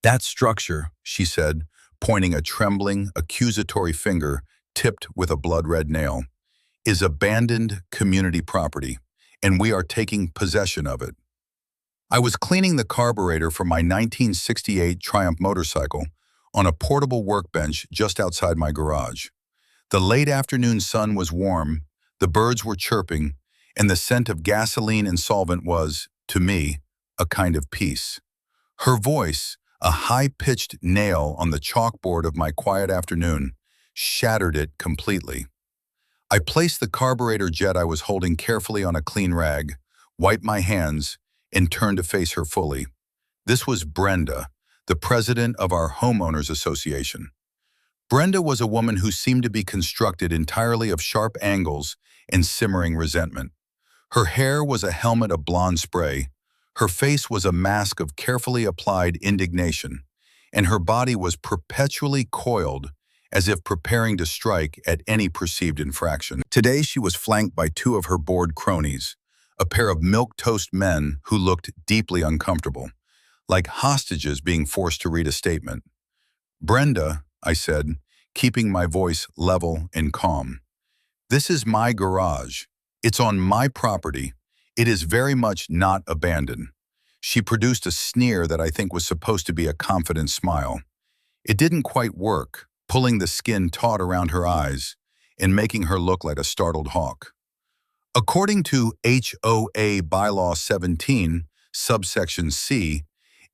That structure, she said, pointing a trembling, accusatory finger tipped with a blood-red nail, is abandoned community property, and we are taking possession of it. I was cleaning the carburetor for my 1968 Triumph motorcycle on a portable workbench just outside my garage. The late afternoon sun was warm, the birds were chirping, and the scent of gasoline and solvent was, to me, a kind of peace. Her voice, a high-pitched nail on the chalkboard of my quiet afternoon, shattered it completely. I placed the carburetor jet I was holding carefully on a clean rag, wiped my hands, and turned to face her fully. This was Brenda, the president of our homeowners association. Brenda was a woman who seemed to be constructed entirely of sharp angles and simmering resentment. Her hair was a helmet of blonde spray, her face was a mask of carefully applied indignation, and her body was perpetually coiled as if preparing to strike at any perceived infraction. Today she was flanked by two of her bored cronies, a pair of milquetoast men who looked deeply uncomfortable, like hostages being forced to read a statement. "Brenda," I said, keeping my voice level and calm, "this is my garage. It's on my property. It is very much not abandoned." She produced a sneer that I think was supposed to be a confident smile. It didn't quite work, pulling the skin taut around her eyes and making her look like a startled hawk. According to HOA Bylaw 17, subsection C,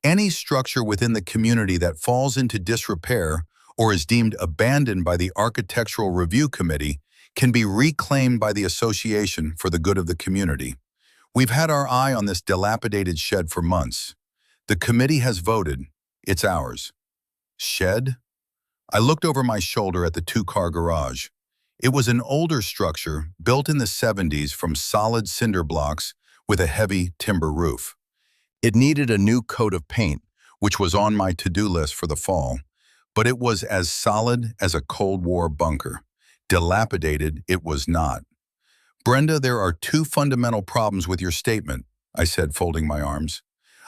any structure within the community that falls into disrepair or is deemed abandoned by the Architectural Review Committee can be reclaimed by the association for the good of the community. We've had our eye on this dilapidated shed for months. The committee has voted. It's ours. Shed? I looked over my shoulder at the two-car garage. It was an older structure built in the 70s from solid cinder blocks with a heavy timber roof. It needed a new coat of paint, which was on my to-do list for the fall, but it was as solid as a Cold War bunker. Dilapidated, it was not. "Brenda, there are two fundamental problems with your statement," I said, folding my arms.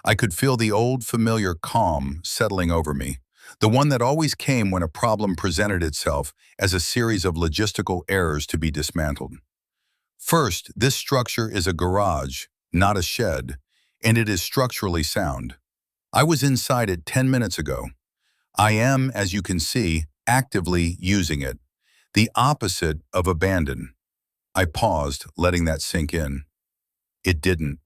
I could feel the old familiar calm settling over me, the one that always came when a problem presented itself as a series of logistical errors to be dismantled. "First, this structure is a garage, not a shed, and it is structurally sound. I was inside it 10 minutes ago. I am, as you can see, actively using it. The opposite of abandon." I paused, letting that sink in. It didn't.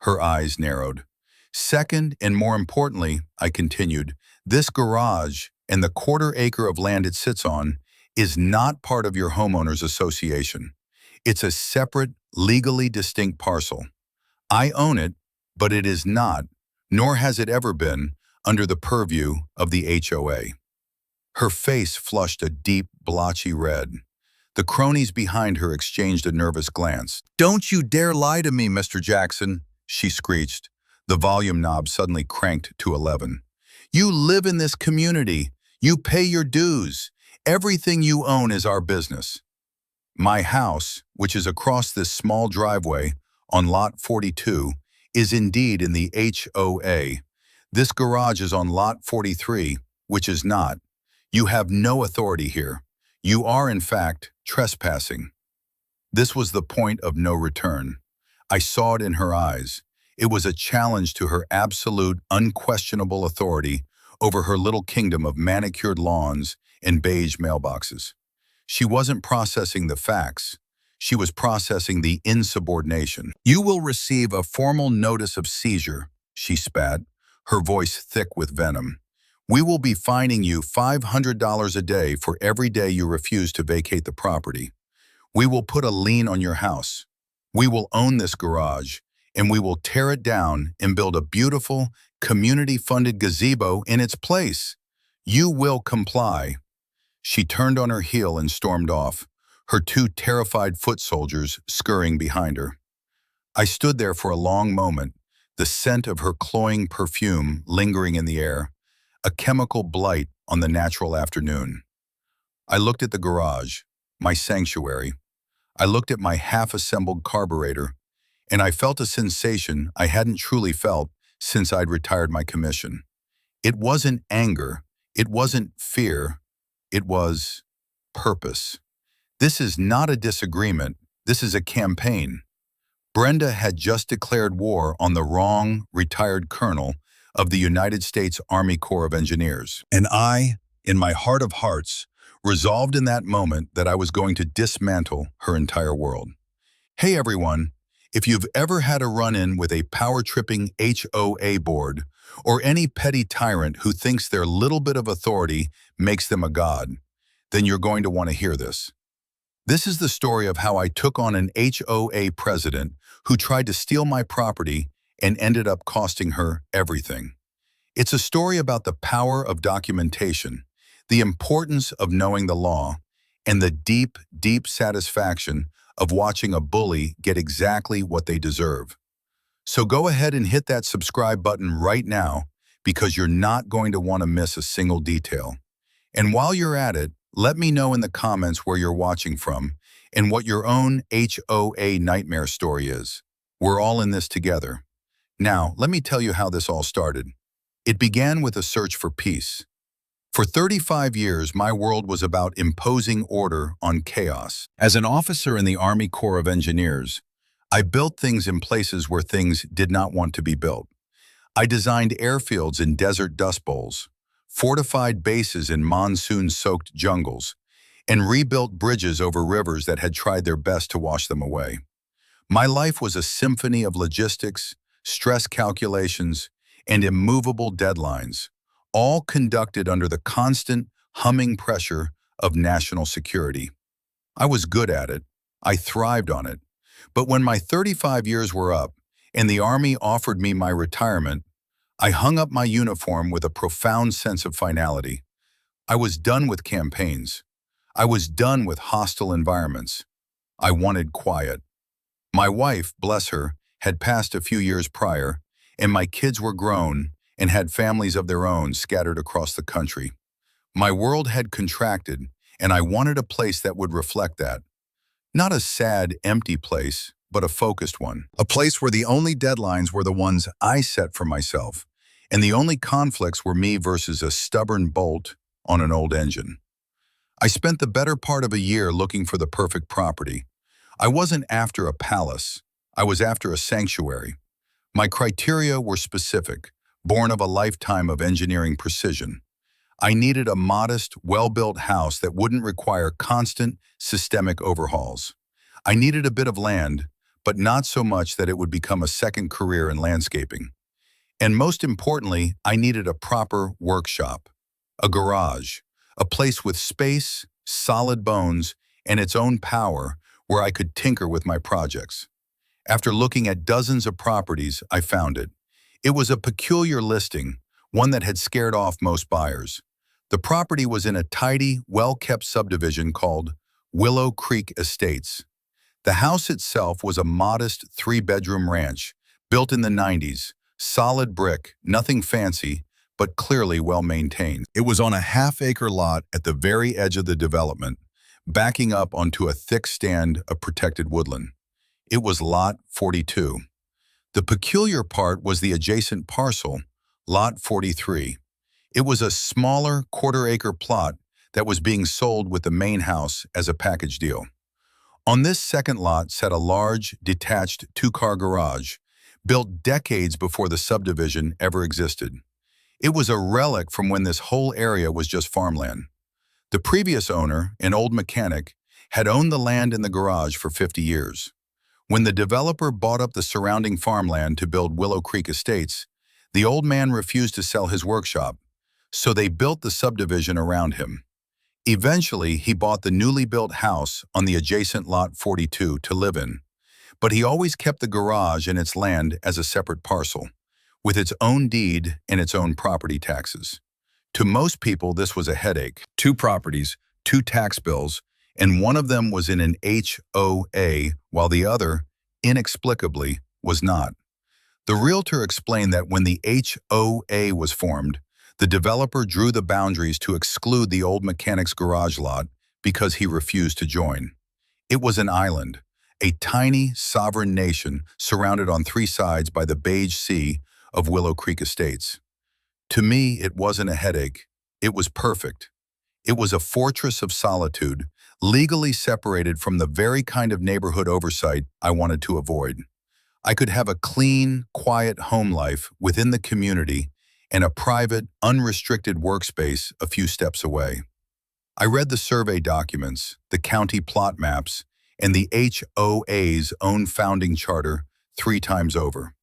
Her eyes narrowed. "Second, and more importantly," I continued, "this garage and the quarter-acre of land it sits on is not part of your homeowners association. It's a separate, legally distinct parcel. I own it, but it is not, nor has it ever been, under the purview of the HOA. Her face flushed a deep, blotchy red. The cronies behind her exchanged a nervous glance. "Don't you dare lie to me, Mr. Jackson," she screeched, the volume knob suddenly cranked to 11. "You live in this community. You pay your dues. Everything you own is our business." My house, which is across this small driveway on Lot 42, is indeed in the HOA. This garage is on Lot 43, which is not. You have no authority here. You are, in fact, trespassing. This was the point of no return. I saw it in her eyes. It was a challenge to her absolute, unquestionable authority over her little kingdom of manicured lawns and beige mailboxes. She wasn't processing the facts. She was processing the insubordination. "You will receive a formal notice of seizure," she spat, her voice thick with venom. "We will be fining you $500 a day for every day you refuse to vacate the property. We will put a lien on your house. We will own this garage, and we will tear it down and build a beautiful, community-funded gazebo in its place. You will comply." She turned on her heel and stormed off, her two terrified foot soldiers scurrying behind her. I stood there for a long moment, the scent of her cloying perfume lingering in the air, a chemical blight on the natural afternoon. I looked at the garage, my sanctuary. I looked at my half-assembled carburetor, and I felt a sensation I hadn't truly felt since I'd retired my commission. It wasn't anger, it wasn't fear, it was purpose. This is not a disagreement, this is a campaign. Brenda had just declared war on the wrong retired colonel of the United States Army Corps of Engineers. And I, in my heart of hearts, resolved in that moment that I was going to dismantle her entire world. Hey everyone, if you've ever had a run-in with a power-tripping HOA board or any petty tyrant who thinks their little bit of authority makes them a god, then you're going to want to hear this. This is the story of how I took on an HOA president who tried to steal my property and ended up costing her everything. It's a story about the power of documentation, the importance of knowing the law, and the deep, deep satisfaction of watching a bully get exactly what they deserve. So go ahead and hit that subscribe button right now because you're not going to want to miss a single detail. And while you're at it, let me know in the comments where you're watching from and what your own HOA nightmare story is. We're all in this together. Now, let me tell you how this all started. It began with a search for peace. For 35 years, my world was about imposing order on chaos. As an officer in the Army Corps of Engineers, I built things in places where things did not want to be built. I designed airfields in desert dust bowls, fortified bases in monsoon-soaked jungles, and rebuilt bridges over rivers that had tried their best to wash them away. My life was a symphony of logistics, stress calculations, and immovable deadlines, all conducted under the constant, humming pressure of national security. I was good at it. I thrived on it. But when my 35 years were up and the Army offered me my retirement, I hung up my uniform with a profound sense of finality. I was done with campaigns. I was done with hostile environments. I wanted quiet. My wife, bless her, had passed a few years prior, and my kids were grown and had families of their own scattered across the country. My world had contracted, and I wanted a place that would reflect that. Not a sad, empty place, but a focused one. A place where the only deadlines were the ones I set for myself, and the only conflicts were me versus a stubborn bolt on an old engine. I spent the better part of a year looking for the perfect property. I wasn't after a palace. I was after a sanctuary. My criteria were specific, born of a lifetime of engineering precision. I needed a modest, well-built house that wouldn't require constant, systemic overhauls. I needed a bit of land, but not so much that it would become a second career in landscaping. And most importantly, I needed a proper workshop, a garage, a place with space, solid bones, and its own power where I could tinker with my projects. After looking at dozens of properties, I found it. It was a peculiar listing, one that had scared off most buyers. The property was in a tidy, well-kept subdivision called Willow Creek Estates. The house itself was a modest 3-bedroom ranch, built in the 90s, solid brick, nothing fancy, but clearly well-maintained. It was on a half-acre lot at the very edge of the development, backing up onto a thick stand of protected woodland. It was Lot 42. The peculiar part was the adjacent parcel, Lot 43. It was a smaller quarter-acre plot that was being sold with the main house as a package deal. On this second lot sat a large, detached 2-car garage, built decades before the subdivision ever existed. It was a relic from when this whole area was just farmland. The previous owner, an old mechanic, had owned the land in the garage for 50 years. When the developer bought up the surrounding farmland to build Willow Creek Estates, the old man refused to sell his workshop, so they built the subdivision around him. Eventually, he bought the newly built house on the adjacent Lot 42 to live in, but he always kept the garage and its land as a separate parcel, with its own deed and its own property taxes. To most people, this was a headache. 2 properties, 2 tax bills, and one of them was in an HOA, while the other, inexplicably, was not. The realtor explained that when the HOA was formed, the developer drew the boundaries to exclude the old mechanic's garage lot because he refused to join. It was an island, a tiny, sovereign nation surrounded on 3 sides by the beige sea of Willow Creek Estates. To me, it wasn't a headache. It was perfect. It was a fortress of solitude, legally separated from the very kind of neighborhood oversight I wanted to avoid. I could have a clean, quiet home life within the community and a private, unrestricted workspace a few steps away. I read the survey documents, the county plot maps, and the HOA's own founding charter 3 times over.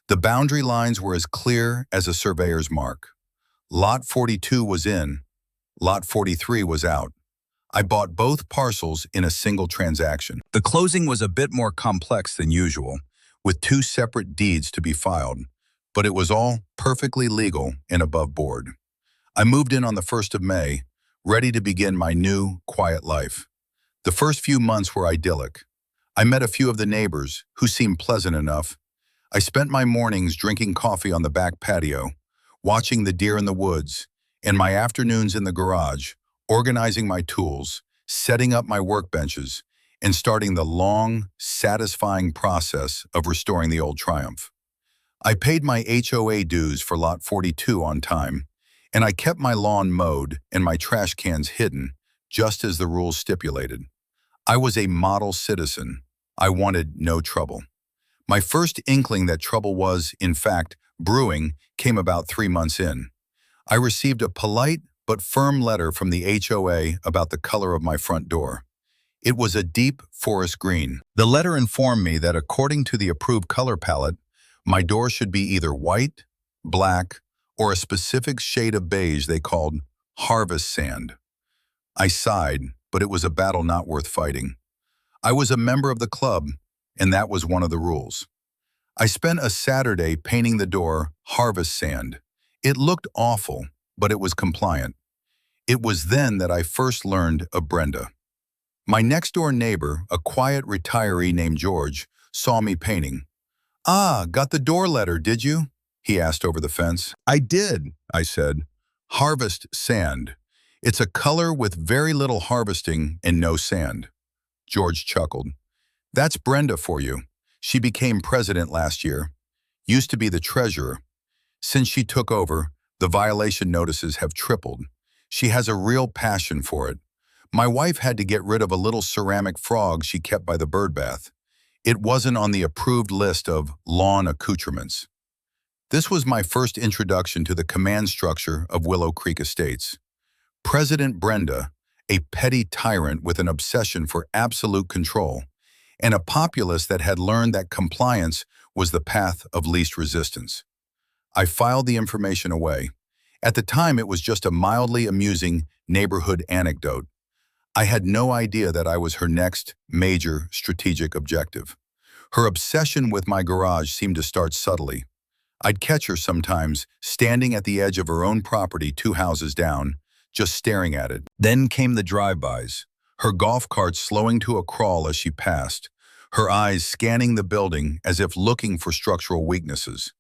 The boundary lines were as clear as a surveyor's mark. Lot 42 was in, Lot 43 was out. I bought both parcels in a single transaction. The closing was a bit more complex than usual, with 2 separate deeds to be filed, but it was all perfectly legal and above board. I moved in on the 1st of May, ready to begin my new, quiet life. The first few months were idyllic. I met a few of the neighbors, who seemed pleasant enough. I spent my mornings drinking coffee on the back patio, watching the deer in the woods, and my afternoons in the garage, organizing my tools, setting up my workbenches, and starting the long, satisfying process of restoring the old triumph. I paid my HOA dues for Lot 42 on time, and I kept my lawn mowed and my trash cans hidden, just as the rules stipulated. I was a model citizen. I wanted no trouble. My first inkling that trouble was, in fact, brewing came about 3 months in. I received a polite but firm letter from the HOA about the color of my front door. It was a deep forest green. The letter informed me that according to the approved color palette, my door should be either white, black, or a specific shade of beige they called harvest sand. I sighed, but it was a battle not worth fighting. I was a member of the club, and that was one of the rules. I spent a Saturday painting the door harvest sand. It looked awful, but it was compliant. It was then that I first learned of Brenda. My next-door neighbor, a quiet retiree named George, saw me painting. "Ah, got the door letter, did you?" he asked over the fence. "I did," I said. "Harvest sand. It's a color with very little harvesting and no sand." George chuckled. "That's Brenda for you. She became president last year. Used to be the treasurer. Since she took over, the violation notices have tripled. She has a real passion for it. My wife had to get rid of a little ceramic frog she kept by the birdbath. It wasn't on the approved list of lawn accoutrements." This was my first introduction to the command structure of Willow Creek Estates. President Brenda, a petty tyrant with an obsession for absolute control, and a populace that had learned that compliance was the path of least resistance. I filed the information away. At the time, it was just a mildly amusing neighborhood anecdote. I had no idea that I was her next major strategic objective. Her obsession with my garage seemed to start subtly. I'd catch her sometimes standing at the edge of her own property 2 houses down, just staring at it. Then came the drive-bys, her golf cart slowing to a crawl as she passed, her eyes scanning the building as if looking for structural weaknesses.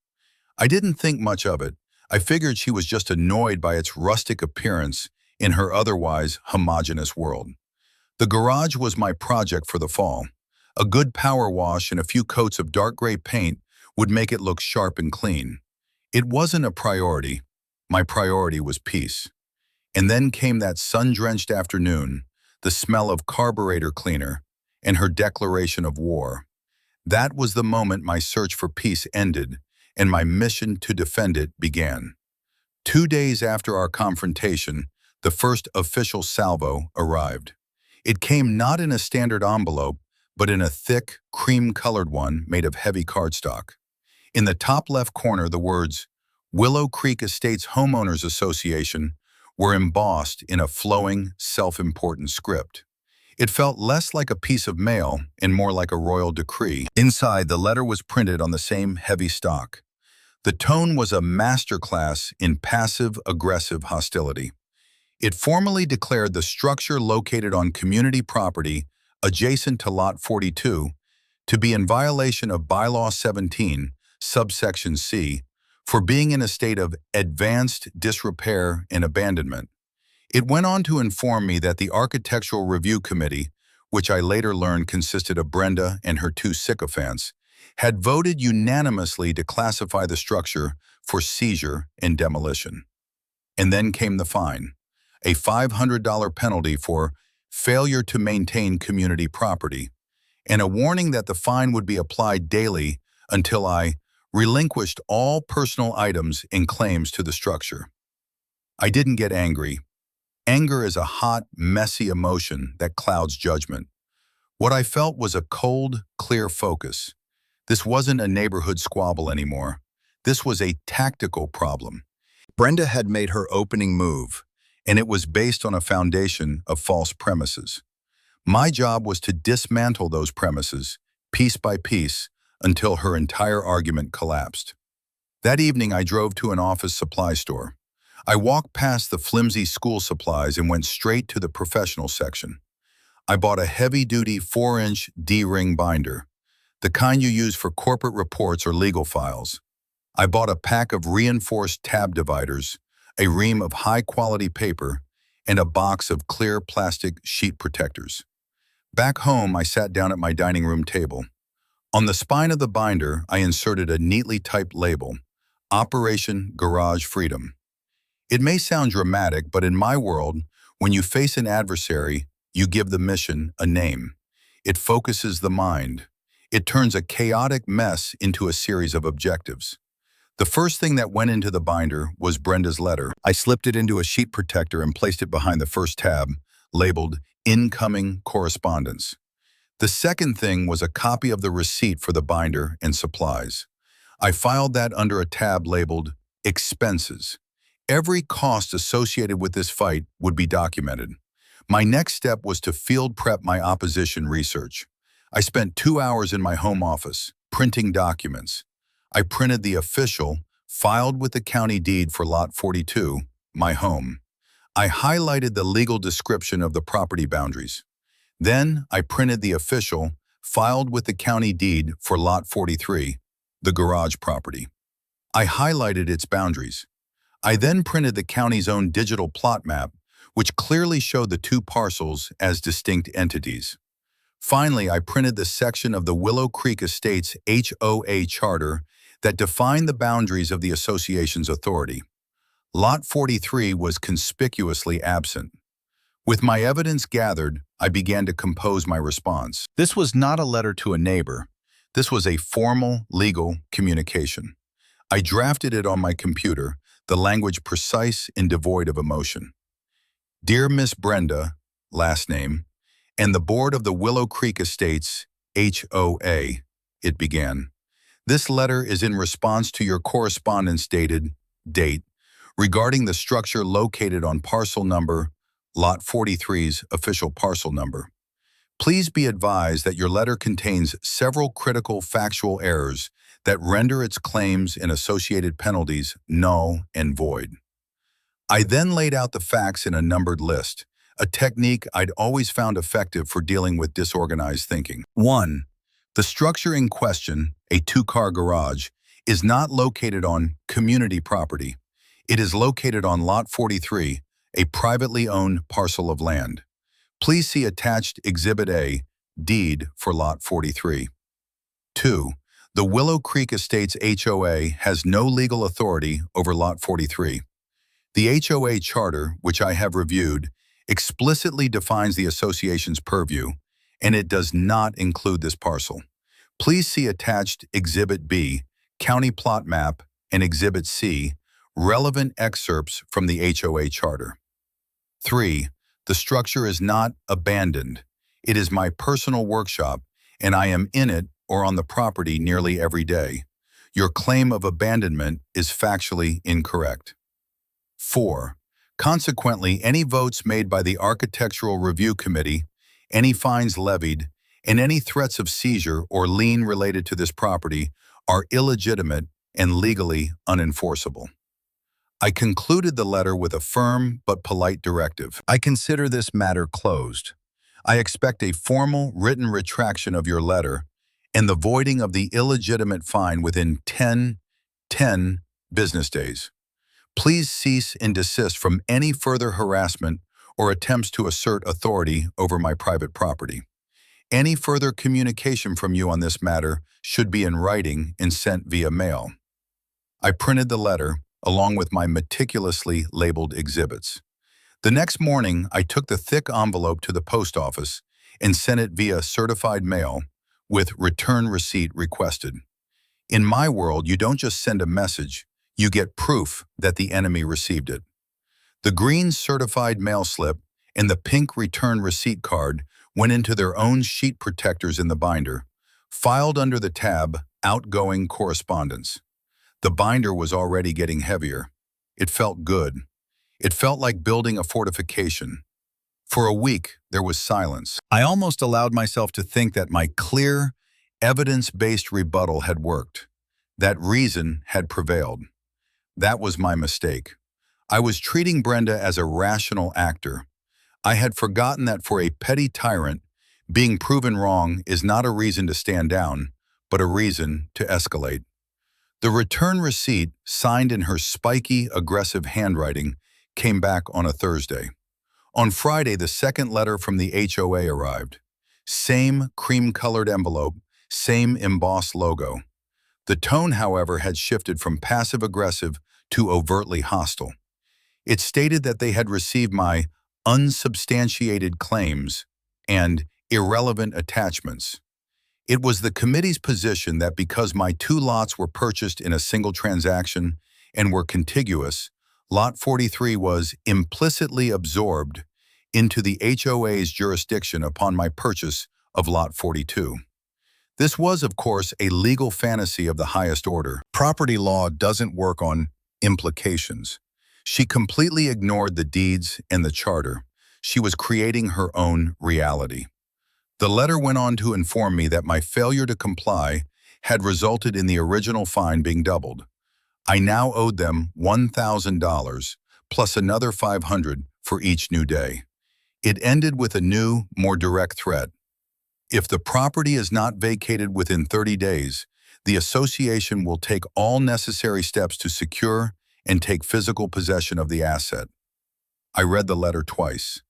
I didn't think much of it. I figured she was just annoyed by its rustic appearance in her otherwise homogeneous world. The garage was my project for the fall. A good power wash and a few coats of dark gray paint would make it look sharp and clean. It wasn't a priority. My priority was peace. And then came that sun-drenched afternoon, the smell of carburetor cleaner, and her declaration of war. That was the moment my search for peace ended and my mission to defend it began. 2 days after our confrontation, the first official salvo arrived. It came not in a standard envelope, but in a thick, cream-colored one made of heavy cardstock. In the top left corner, the words, "Willow Creek Estates Homeowners Association," were embossed in a flowing, self-important script. It felt less like a piece of mail and more like a royal decree. Inside, the letter was printed on the same heavy stock. The tone was a masterclass in passive-aggressive hostility. It formally declared the structure located on community property adjacent to Lot 42 to be in violation of Bylaw 17, subsection C, for being in a state of advanced disrepair and abandonment. It went on to inform me that the Architectural Review Committee, which I later learned consisted of Brenda and her 2 sycophants, had voted unanimously to classify the structure for seizure and demolition. And then came the fine, a $500 penalty for failure to maintain community property, and a warning that the fine would be applied daily until I relinquished all personal items and claims to the structure. I didn't get angry. Anger is a hot, messy emotion that clouds judgment. What I felt was a cold, clear focus. This wasn't a neighborhood squabble anymore. This was a tactical problem. Brenda had made her opening move, and it was based on a foundation of false premises. My job was to dismantle those premises, piece by piece, until her entire argument collapsed. That evening, I drove to an office supply store. I walked past the flimsy school supplies and went straight to the professional section. I bought a heavy-duty 4-inch D-ring binder, the kind you use for corporate reports or legal files. I bought a pack of reinforced tab dividers, a ream of high-quality paper, and a box of clear plastic sheet protectors. Back home, I sat down at my dining room table. On the spine of the binder, I inserted a neatly typed label, Operation Garage Freedom. It may sound dramatic, but in my world, when you face an adversary, you give the mission a name. It focuses the mind. It turns a chaotic mess into a series of objectives. The first thing that went into the binder was Brenda's letter. I slipped it into a sheet protector and placed it behind the first tab, labeled Incoming Correspondence. The second thing was a copy of the receipt for the binder and supplies. I filed that under a tab labeled Expenses. Every cost associated with this fight would be documented. My next step was to field prep my opposition research. I spent 2 hours in my home office, printing documents. I printed the official, filed with the county deed for Lot 42, my home. I highlighted the legal description of the property boundaries. Then I printed the official, filed with the county deed for Lot 43, the garage property. I highlighted its boundaries. I then printed the county's own digital plot map, which clearly showed the two parcels as distinct entities. Finally, I printed the section of the Willow Creek Estates HOA charter that defined the boundaries of the association's authority. Lot 43 was conspicuously absent. With my evidence gathered, I began to compose my response. This was not a letter to a neighbor. This was a formal, legal communication. I drafted it on my computer, the language precise and devoid of emotion. Dear Miss Brenda, last name, and the board of the Willow Creek Estates, HOA, it began. This letter is in response to your correspondence dated, date, regarding the structure located on parcel number, Lot 43's official parcel number. Please be advised that your letter contains several critical factual errors that render its claims and associated penalties null and void. I then laid out the facts in a numbered list, a technique I'd always found effective for dealing with disorganized thinking. 1. The structure in question, a 2-car garage, is not located on community property. It is located on Lot 43, a privately owned parcel of land. Please see attached Exhibit A, deed for Lot 43. 2. The Willow Creek Estates HOA has no legal authority over Lot 43. The HOA charter, which I have reviewed, explicitly defines the association's purview, and it does not include this parcel. Please see attached Exhibit B, County Plot Map, and Exhibit C, relevant excerpts from the HOA charter. 3. The structure is not abandoned. It is my personal workshop, and I am in it or on the property nearly every day. Your claim of abandonment is factually incorrect. 4. Consequently, any votes made by the Architectural Review Committee, any fines levied, and any threats of seizure or lien related to this property are illegitimate and legally unenforceable. I concluded the letter with a firm but polite directive. I consider this matter closed. I expect a formal written retraction of your letter and the voiding of the illegitimate fine within 10 business days. Please cease and desist from any further harassment or attempts to assert authority over my private property. Any further communication from you on this matter should be in writing and sent via mail. I printed the letter, along with my meticulously labeled exhibits. The next morning, I took the thick envelope to the post office and sent it via certified mail with return receipt requested. In my world, you don't just send a message, you get proof that the enemy received it. The green certified mail slip and the pink return receipt card went into their own sheet protectors in the binder, filed under the tab Outgoing Correspondence. The binder was already getting heavier. It felt good. It felt like building a fortification. For a week, there was silence. I almost allowed myself to think that my clear, evidence-based rebuttal had worked, that reason had prevailed. That was my mistake. I was treating Brenda as a rational actor. I had forgotten that for a petty tyrant, being proven wrong is not a reason to stand down, but a reason to escalate. The return receipt, signed in her spiky, aggressive handwriting, came back on a Thursday. On Friday, the second letter from the HOA arrived. Same cream-colored envelope, same embossed logo. The tone, however, had shifted from passive-aggressive to overtly hostile. It stated that they had received my unsubstantiated claims and irrelevant attachments. It was the committee's position that because my two lots were purchased in a single transaction and were contiguous, Lot 43 was implicitly absorbed into the HOA's jurisdiction upon my purchase of Lot 42. This was, of course, a legal fantasy of the highest order. Property law doesn't work on implications. She completely ignored the deeds and the charter. She was creating her own reality. The letter went on to inform me that my failure to comply had resulted in the original fine being doubled. I now owed them $1,000 plus another $500 for each new day. It ended with a new, more direct threat. If the property is not vacated within 30 days, the association will take all necessary steps to secure and take physical possession of the asset. I read the letter twice.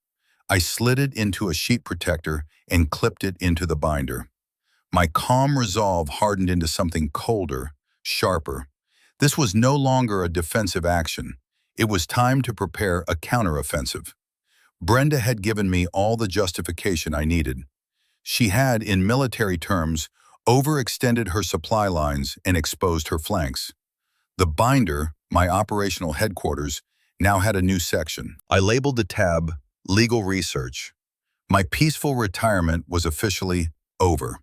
I slid it into a sheet protector and clipped it into the binder. My calm resolve hardened into something colder, sharper. This was no longer a defensive action. It was time to prepare a counteroffensive. Brenda had given me all the justification I needed. She had, in military terms, overextended her supply lines and exposed her flanks. The binder, my operational headquarters, now had a new section. I labeled the tab Legal Research. My peaceful retirement was officially over.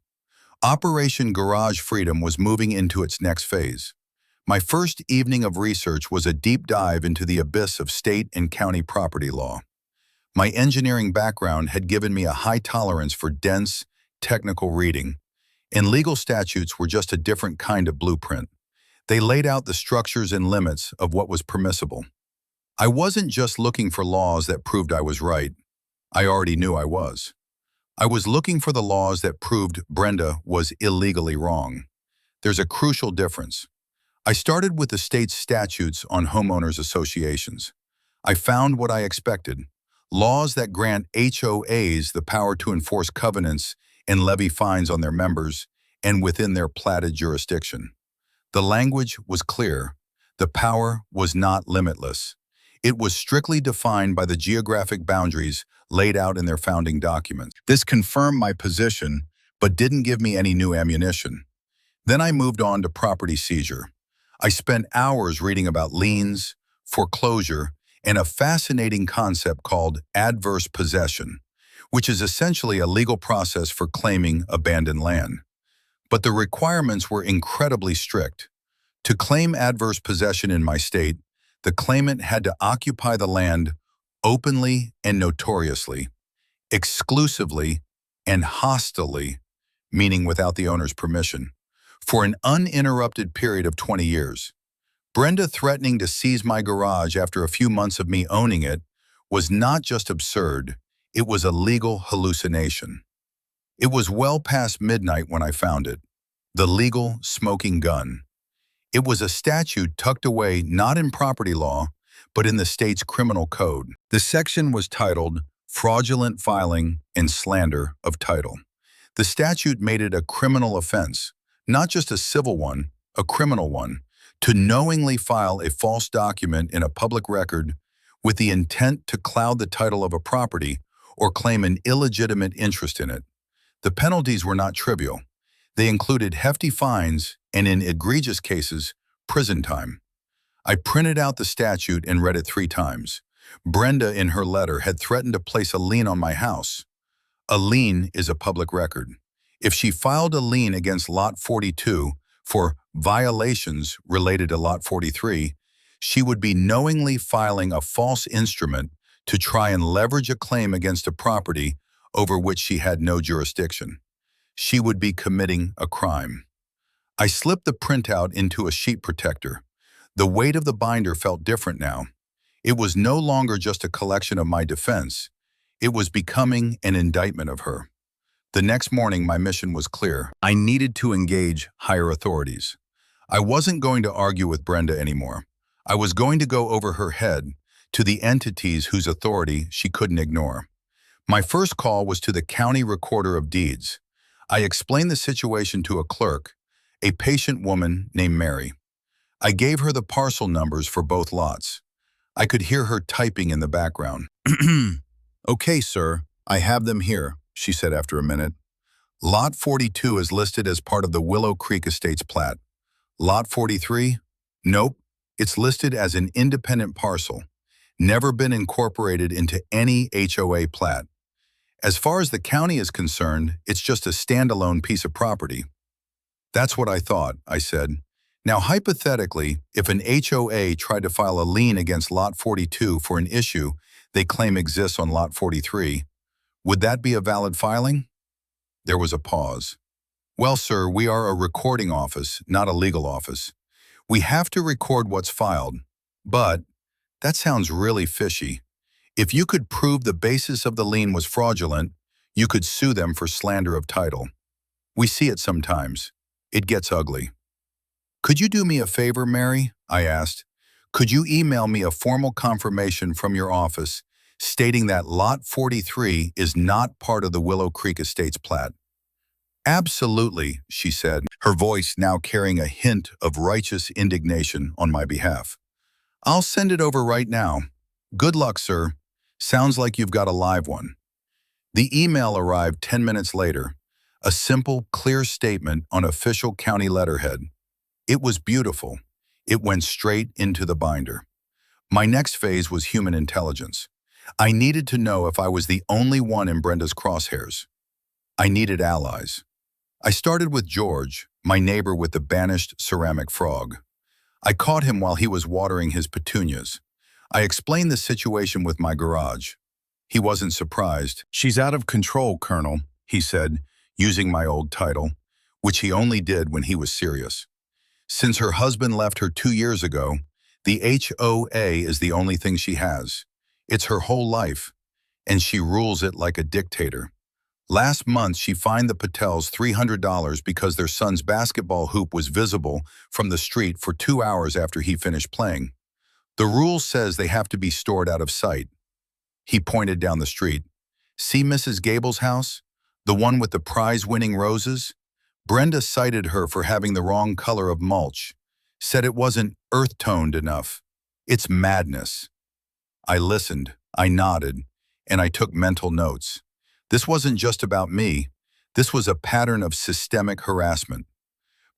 Operation Garage Freedom was moving into its next phase. My first evening of research was a deep dive into the abyss of state and county property law. My engineering background had given me a high tolerance for dense, technical reading, and legal statutes were just a different kind of blueprint. They laid out the structures and limits of what was permissible. I wasn't just looking for laws that proved I was right. I already knew I was. I was looking for the laws that proved Brenda was illegally wrong. There's a crucial difference. I started with the state's statutes on homeowners associations. I found what I expected: laws that grant HOAs the power to enforce covenants and levy fines on their members and within their platted jurisdiction. The language was clear. The power was not limitless. It was strictly defined by the geographic boundaries laid out in their founding documents. This confirmed my position, but didn't give me any new ammunition. Then I moved on to property seizure. I spent hours reading about liens, foreclosure, and a fascinating concept called adverse possession, which is essentially a legal process for claiming abandoned land. But the requirements were incredibly strict. To claim adverse possession in my state, the claimant had to occupy the land openly and notoriously, exclusively and hostilely, meaning without the owner's permission, for an uninterrupted period of 20 years. Brenda threatening to seize my garage after a few months of me owning it was not just absurd, it was a legal hallucination. It was well past midnight when I found it, the legal smoking gun. It was a statute tucked away not in property law, but in the state's criminal code. The section was titled Fraudulent Filing and Slander of Title. The statute made it a criminal offense, not just a civil one, a criminal one, To knowingly file a false document in a public record with the intent to cloud the title of a property or claim an illegitimate interest in it. The penalties were not trivial. They included hefty fines and, in egregious cases, prison time. I printed out the statute and read it 3 times. Brenda, in her letter, had threatened to place a lien on my house. A lien is a public record. If she filed a lien against Lot 42 for violations related to Lot 43, she would be knowingly filing a false instrument to try and leverage a claim against a property over which she had no jurisdiction. She would be committing a crime. I slipped the printout into a sheet protector. The weight of the binder felt different now. It was no longer just a collection of my defense. It was becoming an indictment of her. The next morning, my mission was clear. I needed to engage higher authorities. I wasn't going to argue with Brenda anymore. I was going to go over her head to the entities whose authority she couldn't ignore. My first call was to the county recorder of deeds. I explained the situation to a clerk, a patient woman named Mary. I gave her the parcel numbers for both lots. I could hear her typing in the background. "Okay, sir, I have them here," she said after a minute. "Lot 42 is listed as part of the Willow Creek Estates plat. Lot 43? Nope, it's listed as an independent parcel. Never been incorporated into any HOA plat. As far as the county is concerned, it's just a standalone piece of property." "That's what I thought," I said. "Now, hypothetically, if an HOA tried to file a lien against Lot 42 for an issue they claim exists on Lot 43, would that be a valid filing?" There was a pause. "Well, sir, we are a recording office, not a legal office. We have to record what's filed. But that sounds really fishy. If you could prove the basis of the lien was fraudulent, you could sue them for slander of title. We see it sometimes. It gets ugly." "Could you do me a favor, Mary?" I asked. "Could you email me a formal confirmation from your office stating that Lot 43 is not part of the Willow Creek Estates plat?" "Absolutely," she said, her voice now carrying a hint of righteous indignation on my behalf. "I'll send it over right now. Good luck, sir. Sounds like you've got a live one." The email arrived 10 minutes later, a simple, clear statement on official county letterhead. It was beautiful. It went straight into the binder. My next phase was human intelligence. I needed to know if I was the only one in Brenda's crosshairs. I needed allies. I started with George, my neighbor with the banished ceramic frog. I caught him while he was watering his petunias. I explained the situation with my garage. He wasn't surprised. "She's out of control, Colonel," he said, using my old title, which he only did when he was serious. "Since her husband left her 2 years ago, the HOA is the only thing she has. It's her whole life, and she rules it like a dictator. Last month, she fined the Patels $300 because their son's basketball hoop was visible from the street for 2 hours after he finished playing. The rule says they have to be stored out of sight." He pointed down the street. "See Mrs. Gable's house? The one with the prize-winning roses? Brenda cited her for having the wrong color of mulch, said it wasn't earth-toned enough. It's madness." I listened, I nodded, and I took mental notes. This wasn't just about me. This was a pattern of systemic harassment.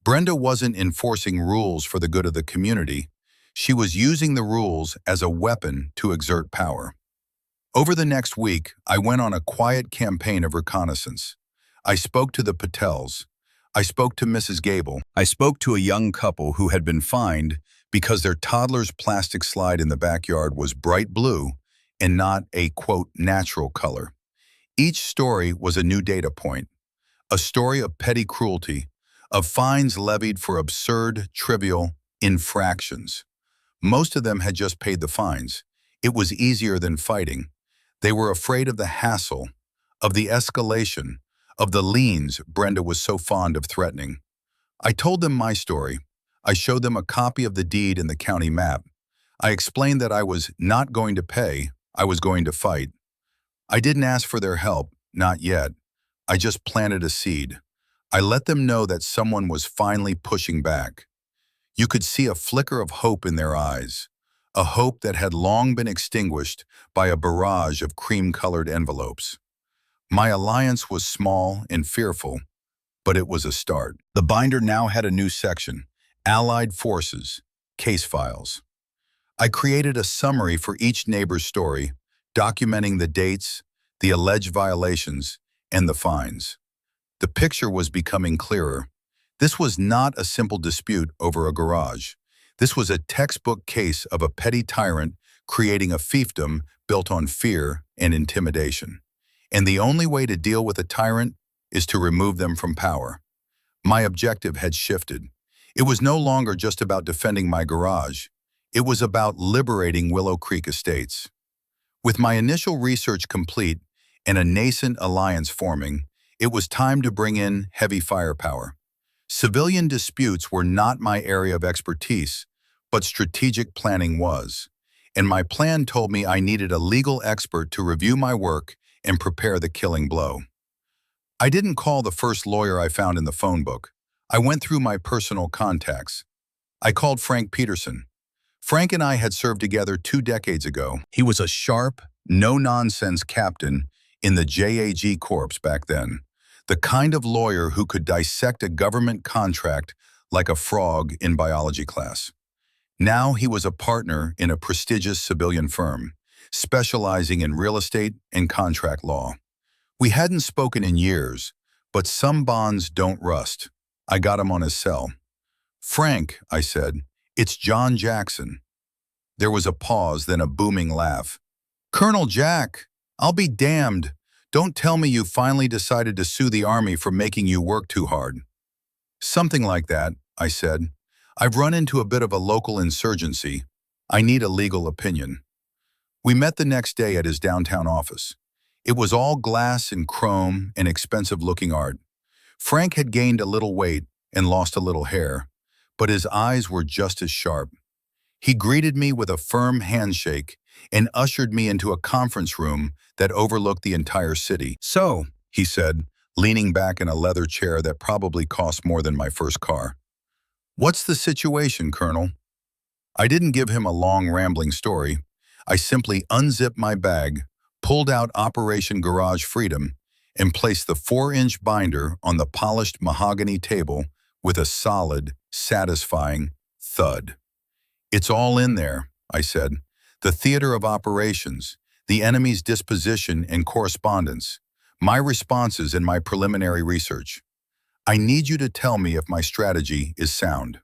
Brenda wasn't enforcing rules for the good of the community. She was using the rules as a weapon to exert power. Over the next week, I went on a quiet campaign of reconnaissance. I spoke to the Patels. I spoke to Mrs. Gable. I spoke to a young couple who had been fined because their toddler's plastic slide in the backyard was bright blue and not a, quote, natural color. Each story was a new data point, a story of petty cruelty, of fines levied for absurd, trivial infractions. Most of them had just paid the fines. It was easier than fighting. They were afraid of the hassle, of the escalation, of the liens Brenda was so fond of threatening. I told them my story. I showed them a copy of the deed and the county map. I explained that I was not going to pay, I was going to fight. I didn't ask for their help, not yet. I just planted a seed. I let them know that someone was finally pushing back. You could see a flicker of hope in their eyes, a hope that had long been extinguished by a barrage of cream-colored envelopes. My alliance was small and fearful, but it was a start. The binder now had a new section, Allied Forces, Case Files. I created a summary for each neighbor's story, documenting the dates, the alleged violations, and the fines. The picture was becoming clearer. This was not a simple dispute over a garage. This was a textbook case of a petty tyrant creating a fiefdom built on fear and intimidation. And the only way to deal with a tyrant is to remove them from power. My objective had shifted. It was no longer just about defending my garage. It was about liberating Willow Creek Estates. With my initial research complete and a nascent alliance forming, it was time to bring in heavy firepower. Civilian disputes were not my area of expertise, but strategic planning was. And my plan told me I needed a legal expert to review my work and prepare the killing blow. I didn't call the first lawyer I found in the phone book. I went through my personal contacts. I called Frank Peterson. Frank and I had served together 2 decades ago. He was a sharp, no-nonsense captain in the JAG Corps back then, the kind of lawyer who could dissect a government contract like a frog in biology class. Now he was a partner in a prestigious civilian firm, specializing in real estate and contract law. We hadn't spoken in years, but some bonds don't rust. I got him on his cell. "Frank," I said, "it's John Jackson." There was a pause, then a booming laugh. "Colonel Jack, I'll be damned. Don't tell me you finally decided to sue the Army for making you work too hard." "Something like that," I said. "I've run into a bit of a local insurgency. I need a legal opinion." We met the next day at his downtown office. It was all glass and chrome and expensive-looking art. Frank had gained a little weight and lost a little hair, but his eyes were just as sharp. He greeted me with a firm handshake and ushered me into a conference room that overlooked the entire city. "So," he said, leaning back in a leather chair that probably cost more than my first car, "what's the situation, Colonel?" I didn't give him a long, rambling story. I simply unzipped my bag, pulled out Operation Garage Freedom, and placed the 4-inch binder on the polished mahogany table with a solid, satisfying thud. "It's all in there," I said. "The theater of operations, the enemy's disposition and correspondence, my responses and my preliminary research. I need you to tell me if my strategy is sound."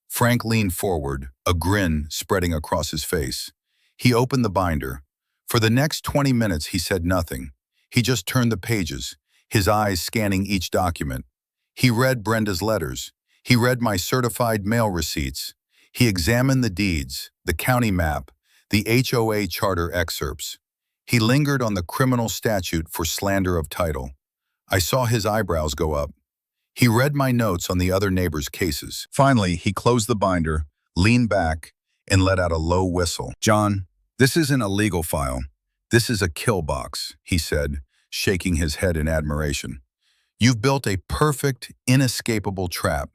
Frank leaned forward, a grin spreading across his face. He opened the binder. For the next 20 minutes, he said nothing. He just turned the pages, his eyes scanning each document. He read Brenda's letters. He read my certified mail receipts. He examined the deeds, the county map, the HOA charter excerpts. He lingered on the criminal statute for slander of title. I saw his eyebrows go up. He read my notes on the other neighbors' cases. Finally, he closed the binder, leaned back, and let out a low whistle. "John, this isn't a legal file. This is a kill box," he said, shaking his head in admiration. "You've built a perfect, inescapable trap.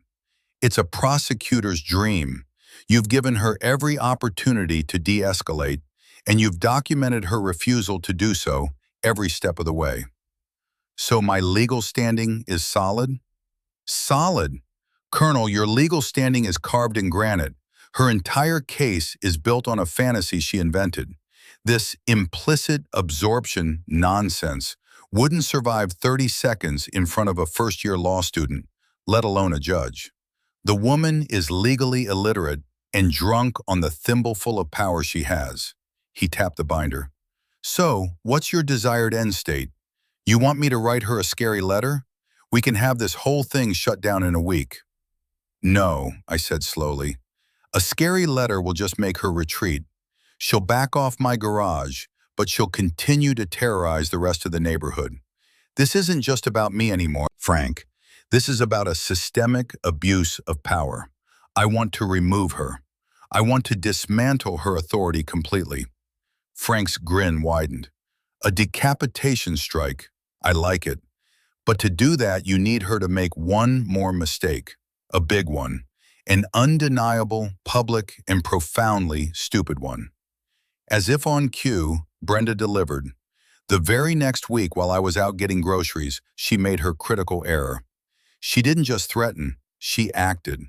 It's a prosecutor's dream. You've given her every opportunity to de-escalate, and you've documented her refusal to do so every step of the way. So my legal standing is solid?" "Solid. Colonel, your legal standing is carved in granite. Her entire case is built on a fantasy she invented. This implicit absorption nonsense wouldn't survive 30 seconds in front of a first-year law student, let alone a judge. The woman is legally illiterate and drunk on the thimbleful of power she has." He tapped the binder. "So, what's your desired end state? You want me to write her a scary letter? We can have this whole thing shut down in a week." "No," I said slowly. "A scary letter will just make her retreat. She'll back off my garage, but she'll continue to terrorize the rest of the neighborhood. This isn't just about me anymore, Frank. This is about a systemic abuse of power. I want to remove her. I want to dismantle her authority completely." Frank's grin widened. "A decapitation strike. I like it. But to do that, you need her to make one more mistake, a big one. An undeniable, public, and profoundly stupid one. As if on cue, Brenda delivered. The very next week while I was out getting groceries, she made her critical error. She didn't just threaten, she acted.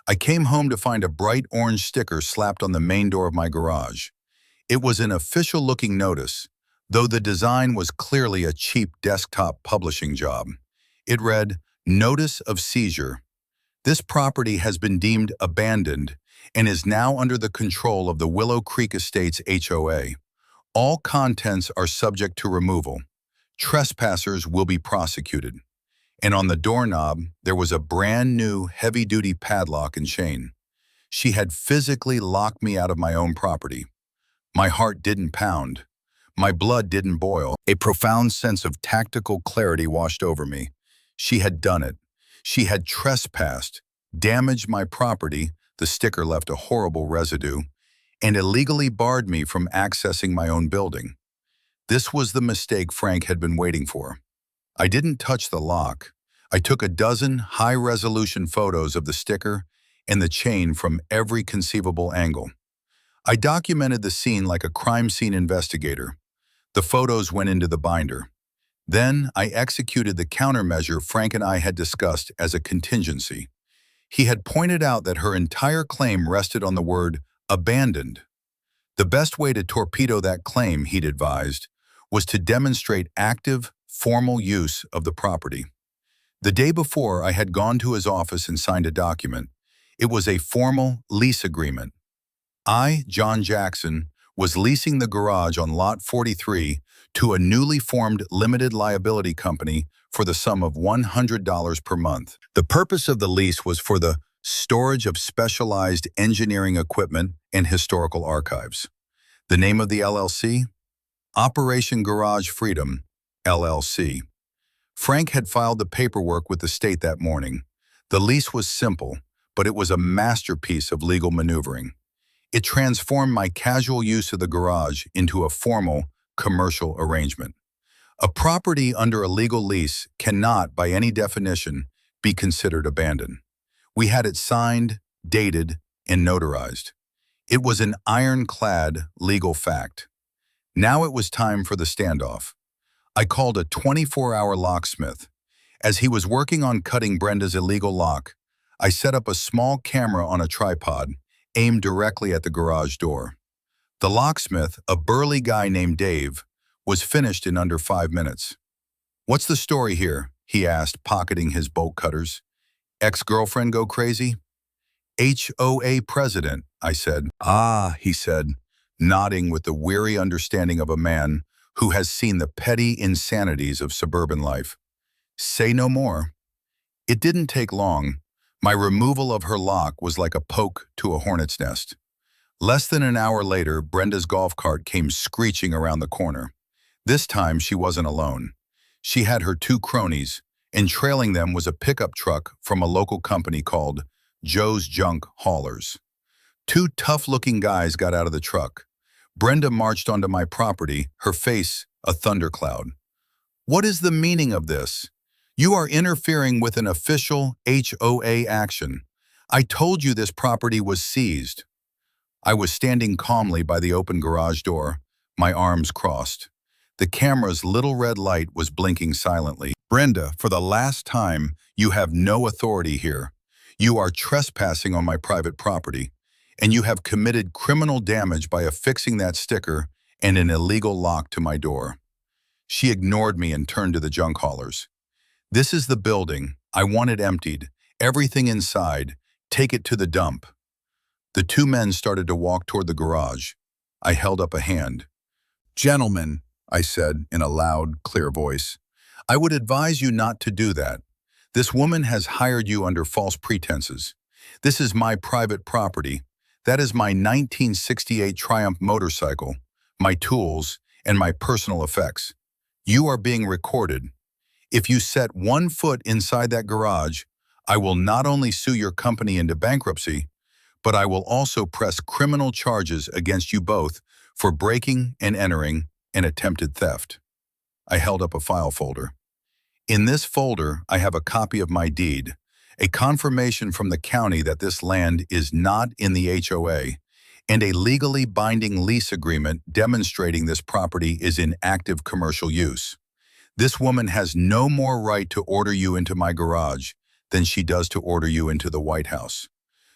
I came home to find a bright orange sticker slapped on the main door of my garage. It was an official-looking notice, though the design was clearly a cheap desktop publishing job. It read, "Notice of seizure. This property has been deemed abandoned and is now under the control of the Willow Creek Estates HOA. All contents are subject to removal. Trespassers will be prosecuted." And on the doorknob, there was a brand new heavy-duty padlock and chain. She had physically locked me out of my own property. My heart didn't pound. My blood didn't boil. A profound sense of tactical clarity washed over me. She had done it. She had trespassed, damaged my property, the sticker left a horrible residue, and illegally barred me from accessing my own building. This was the mistake Frank had been waiting for. I didn't touch the lock. I took a dozen high-resolution photos of the sticker and the chain from every conceivable angle. I documented the scene like a crime scene investigator. The photos went into the binder. Then I executed the countermeasure Frank and I had discussed as a contingency. He had pointed out that her entire claim rested on the word abandoned. The best way to torpedo that claim, he'd advised, was to demonstrate active, formal use of the property. The day before, I had gone to his office and signed a document. It was a formal lease agreement. I, John Jackson, was leasing the garage on Lot 43 to a newly formed limited liability company for the sum of $100 per month. The purpose of the lease was for the storage of specialized engineering equipment and historical archives. The name of the LLC? Operation Garage Freedom, LLC. Frank had filed the paperwork with the state that morning. The lease was simple, but it was a masterpiece of legal maneuvering. It transformed my casual use of the garage into a formal, commercial arrangement. A property under a legal lease cannot, by any definition, be considered abandoned. We had it signed, dated, and notarized. It was an ironclad legal fact. Now it was time for the standoff. I called a 24-hour locksmith. As he was working on cutting Brenda's illegal lock, I set up a small camera on a tripod, aimed directly at the garage door. The locksmith, a burly guy named Dave, was finished in under 5 minutes. "What's the story here?" he asked, pocketing his bolt cutters. "Ex-girlfriend go crazy?" "HOA president," I said. "Ah," he said, nodding with the weary understanding of a man who has seen the petty insanities of suburban life. "Say no more." It didn't take long. My removal of her lock was like a poke to a hornet's nest. Less than an hour later, Brenda's golf cart came screeching around the corner. This time, she wasn't alone. She had her 2 cronies, and trailing them was a pickup truck from a local company called Joe's Junk Haulers. 2 tough-looking guys got out of the truck. Brenda marched onto my property, her face a thundercloud. "What is the meaning of this? You are interfering with an official HOA action. I told you this property was seized." I was standing calmly by the open garage door, my arms crossed. The camera's little red light was blinking silently. "Brenda, for the last time, you have no authority here. You are trespassing on my private property, and you have committed criminal damage by affixing that sticker and an illegal lock to my door." She ignored me and turned to the junk haulers. "This is the building. I want it emptied. Everything inside. Take it to the dump." The 2 men started to walk toward the garage. I held up a hand. "Gentlemen," I said in a loud, clear voice, "I would advise you not to do that. This woman has hired you under false pretenses. This is my private property. That is my 1968 Triumph motorcycle, my tools, and my personal effects. You are being recorded. If you set 1 foot inside that garage, I will not only sue your company into bankruptcy, but I will also press criminal charges against you both for breaking and entering and attempted theft." I held up a file folder. "In this folder, I have a copy of my deed, a confirmation from the county that this land is not in the HOA, and a legally binding lease agreement demonstrating this property is in active commercial use. This woman has no more right to order you into my garage than she does to order you into the White House.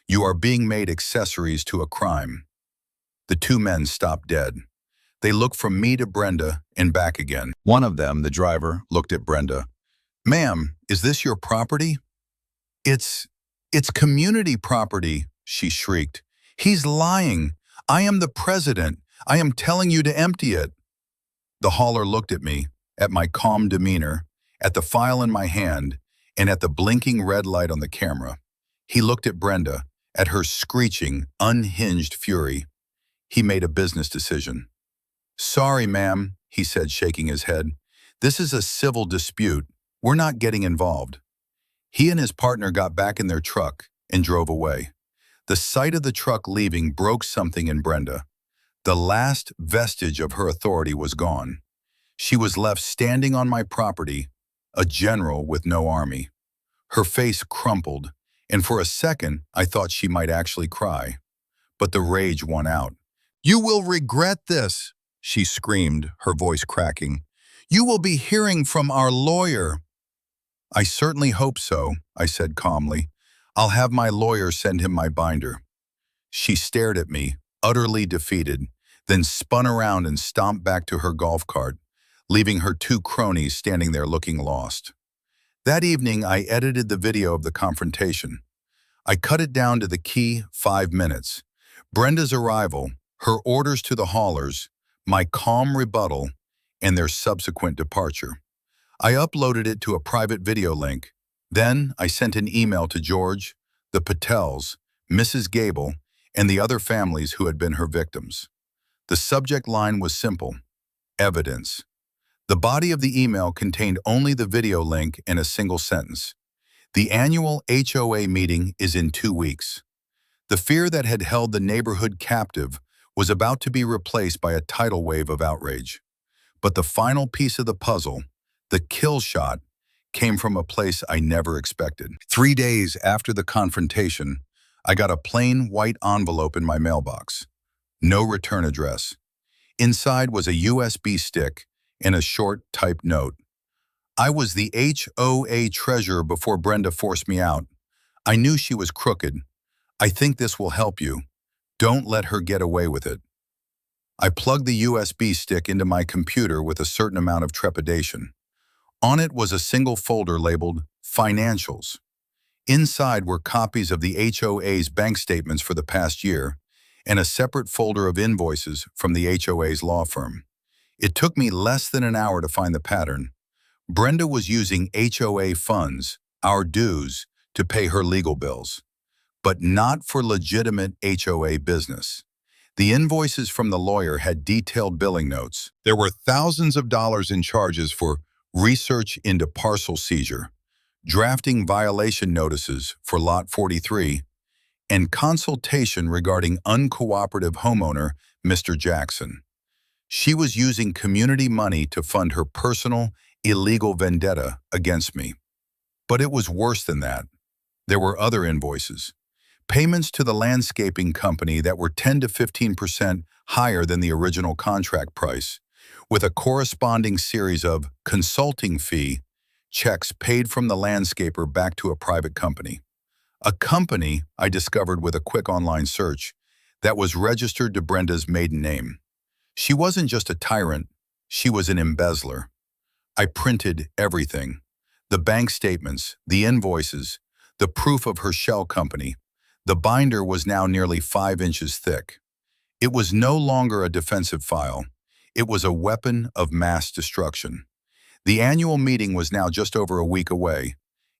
You are being made accessories to a crime. The two men stopped dead. They looked from me to Brenda and back again. One of them, the driver, looked at Brenda. "Ma'am, is this your property?" It's community property," she shrieked. "He's lying. I am the president. I am telling you to empty it." The hauler looked at me, at my calm demeanor, at the file in my hand, and at the blinking red light on the camera. He looked at Brenda, at her screeching, unhinged fury. He made a business decision. "Sorry, ma'am," he said, shaking his head. "This is a civil dispute. We're not getting involved." He and his partner got back in their truck and drove away. The sight of the truck leaving broke something in Brenda. The last vestige of her authority was gone. She was left standing on my property, a general with no army. Her face crumpled, and for a second I thought she might actually cry. But the rage won out. "You will regret this," she screamed, her voice cracking. "You will be hearing from our lawyer." "I certainly hope so," I said calmly. "I'll have my lawyer send him my binder." She stared at me, utterly defeated, then spun around and stomped back to her golf cart, leaving her two cronies standing there looking lost. That evening, I edited the video of the confrontation. I cut it down to the key 5 minutes. Brenda's arrival, her orders to the haulers, my calm rebuttal, and their subsequent departure. I uploaded it to a private video link. Then I sent an email to George, the Patels, Mrs. Gable, and the other families who had been her victims. The subject line was simple: evidence. The body of the email contained only the video link and a single sentence. The annual HOA meeting is in 2 weeks. The fear that had held the neighborhood captive was about to be replaced by a tidal wave of outrage. But the final piece of the puzzle, the kill shot, came from a place I never expected. 3 days after the confrontation, I got a plain white envelope in my mailbox. No return address. Inside was a USB stick and a short typed note. "I was the HOA treasurer before Brenda forced me out. I knew she was crooked. I think this will help you. Don't let her get away with it." I plugged the USB stick into my computer with a certain amount of trepidation. On it was a single folder labeled Financials. Inside were copies of the HOA's bank statements for the past year and a separate folder of invoices from the HOA's law firm. It took me less than an hour to find the pattern. Brenda was using HOA funds, our dues, to pay her legal bills, but not for legitimate HOA business. The invoices from the lawyer had detailed billing notes. There were thousands of dollars in charges for research into parcel seizure, drafting violation notices for Lot 43, and consultation regarding uncooperative homeowner Mr. Jackson. She was using community money to fund her personal, illegal vendetta against me. But it was worse than that. There were other invoices. Payments to the landscaping company that were 10 to 15% higher than the original contract price, with a corresponding series of consulting fee checks paid from the landscaper back to a private company. A company, I discovered with a quick online search, that was registered to Brenda's maiden name. She wasn't just a tyrant, she was an embezzler. I printed everything: the bank statements, the invoices, the proof of her shell company. The binder was now nearly 5 inches thick. It was no longer a defensive file. It was a weapon of mass destruction. The annual meeting was now just over a week away.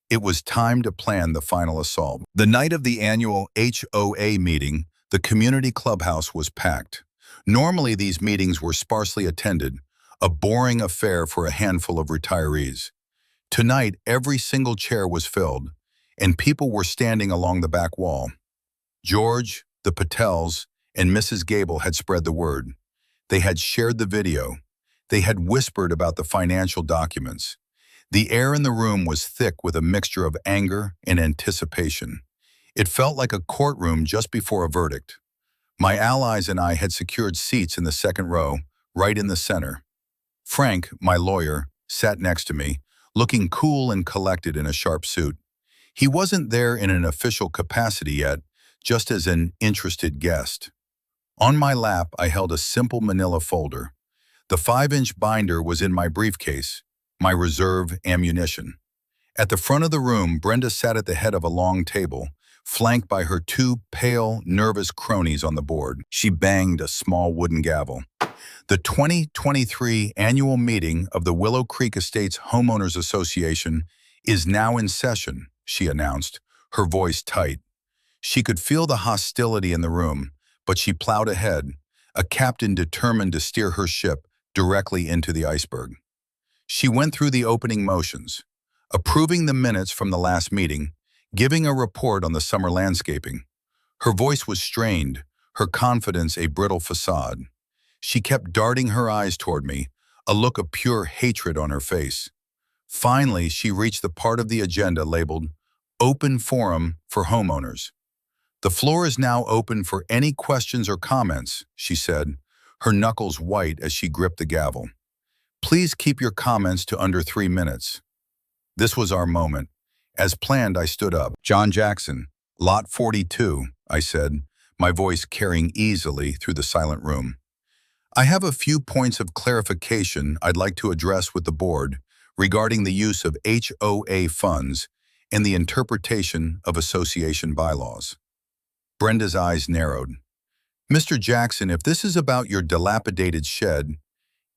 It was time to plan the final assault. The night of the annual HOA meeting, the community clubhouse was packed. Normally, these meetings were sparsely attended, a boring affair for a handful of retirees. Tonight, every single chair was filled, and people were standing along the back wall. George, the Patels, and Mrs. Gable had spread the word. They had shared the video. They had whispered about the financial documents. The air in the room was thick with a mixture of anger and anticipation. It felt like a courtroom just before a verdict. My allies and I had secured seats in the second row, right in the center. Frank, my lawyer, sat next to me, looking cool and collected in a sharp suit. He wasn't there in an official capacity yet, just as an interested guest. On my lap, I held a simple manila folder. The 5-inch binder was in my briefcase, my reserve ammunition. At the front of the room, Brenda sat at the head of a long table, flanked by her 2 pale, nervous cronies on the board. She banged a small wooden gavel. The 2023 annual meeting of the Willow Creek Estates Homeowners Association is now in session, she announced, her voice tight. She could feel the hostility in the room, but she plowed ahead, a captain determined to steer her ship directly into the iceberg. She went through the opening motions, approving the minutes from the last meeting, giving a report on the summer landscaping. Her voice was strained, her confidence a brittle facade. She kept darting her eyes toward me, a look of pure hatred on her face. Finally, she reached the part of the agenda labeled Open Forum for Homeowners. "The floor is now open for any questions or comments," she said, her knuckles white as she gripped the gavel. "Please keep your comments to under 3 minutes." This was our moment. As planned, I stood up. "John Jackson, Lot 42, I said, my voice carrying easily through the silent room. "I have a few points of clarification I'd like to address with the board regarding the use of HOA funds and the interpretation of association bylaws." Brenda's eyes narrowed. "Mr. Jackson, if this is about your dilapidated shed,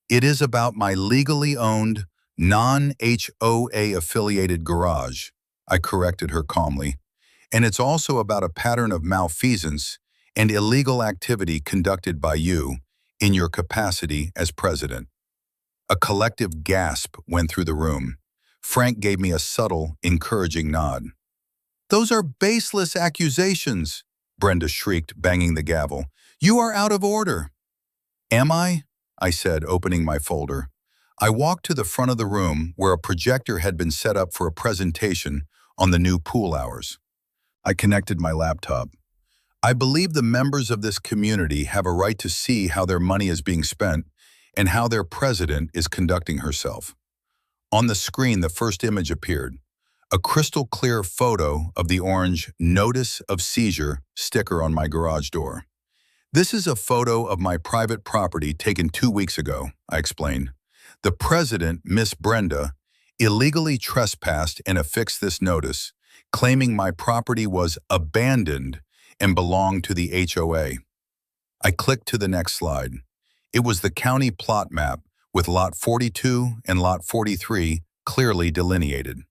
it is about my legally owned, non-HOA affiliated garage," I corrected her calmly. "And it's also about a pattern of malfeasance and illegal activity conducted by you in your capacity as president." A collective gasp went through the room. Frank gave me a subtle, encouraging nod. "Those are baseless accusations," Brenda shrieked, banging the gavel. "You are out of order." "Am I?" I said, opening my folder. I walked to the front of the room where a projector had been set up for a presentation on the new pool hours. I connected my laptop. "I believe the members of this community have a right to see how their money is being spent and how their president is conducting herself." On the screen, the first image appeared, a crystal clear photo of the orange "Notice of Seizure" sticker on my garage door. "This is a photo of my private property taken 2 weeks ago," I explained. "The president, Miss Brenda, illegally trespassed and affixed this notice, claiming my property was abandoned and belonged to the HOA. I clicked to the next slide. It was the county plot map with Lot 42 and Lot 43 clearly delineated.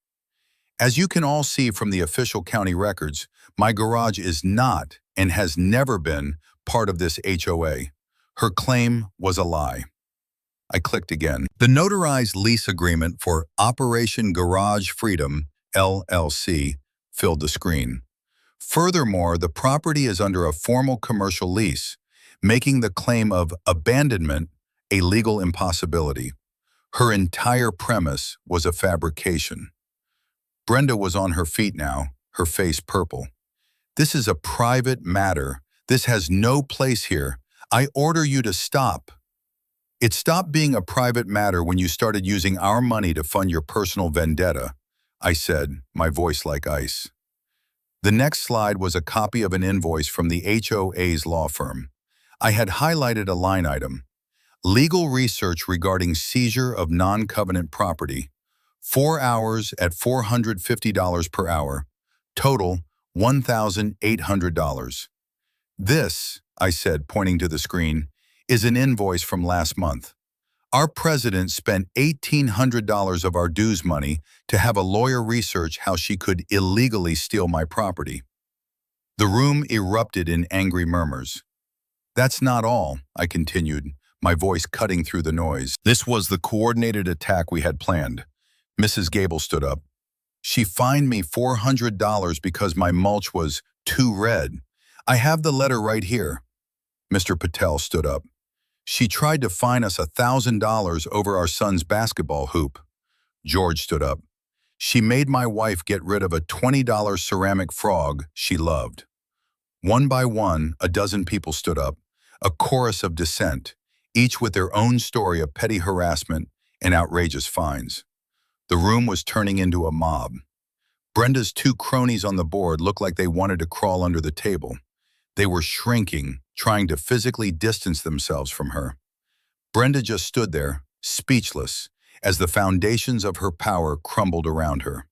As you can all see from the official county records, my garage is not and has never been part of this HOA. Her claim was a lie. I clicked again. The notarized lease agreement for Operation Garage Freedom, LLC, filled the screen. Furthermore, the property is under a formal commercial lease, making the claim of abandonment a legal impossibility. Her entire premise was a fabrication. Brenda was on her feet now, her face purple. "This is a private matter. This has no place here. I order you to stop." "It stopped being a private matter when you started using our money to fund your personal vendetta," I said, my voice like ice. The next slide was a copy of an invoice from the HOA's law firm. I had highlighted a line item, "Legal research regarding seizure of non-covenant property. 4 hours at $450 per hour. Total, $1,800. "This," I said, pointing to the screen, "is an invoice from last month. Our president spent $1,800 of our dues money to have a lawyer research how she could illegally steal my property." The room erupted in angry murmurs. "That's not all," I continued, my voice cutting through the noise. "This was the coordinated attack we had planned." Mrs. Gable stood up. "She fined me $400 because my mulch was too red. I have the letter right here." Mr. Patel stood up. "She tried to fine us $1,000 over our son's basketball hoop." George stood up. She made my wife get rid of a $20 ceramic frog she loved. One by one, a dozen people stood up, a chorus of dissent, each with their own story of petty harassment and outrageous fines. The room was turning into a mob. Brenda's two cronies on the board looked like they wanted to crawl under the table. They were shrinking, trying to physically distance themselves from her. Brenda just stood there, speechless, as the foundations of her power crumbled around her.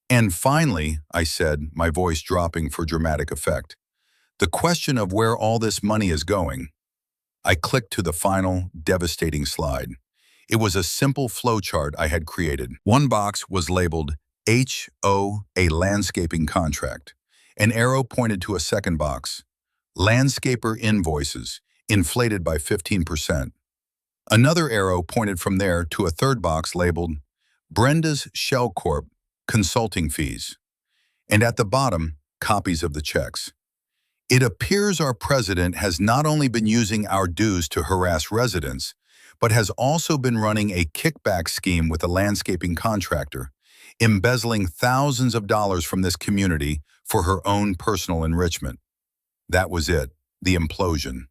And finally, I said, my voice dropping for dramatic effect, the question of where all this money is going. I clicked to the final, devastating slide. It was a simple flowchart I had created. One box was labeled HOA landscaping contract. An arrow pointed to a second box, landscaper invoices, inflated by 15%. Another arrow pointed from there to a third box labeled Brenda's Shell Corp consulting fees. And at the bottom, copies of the checks. It appears our president has not only been using our dues to harass residents, but has also been running a kickback scheme with a landscaping contractor, embezzling thousands of dollars from this community for her own personal enrichment. That was it, the implosion.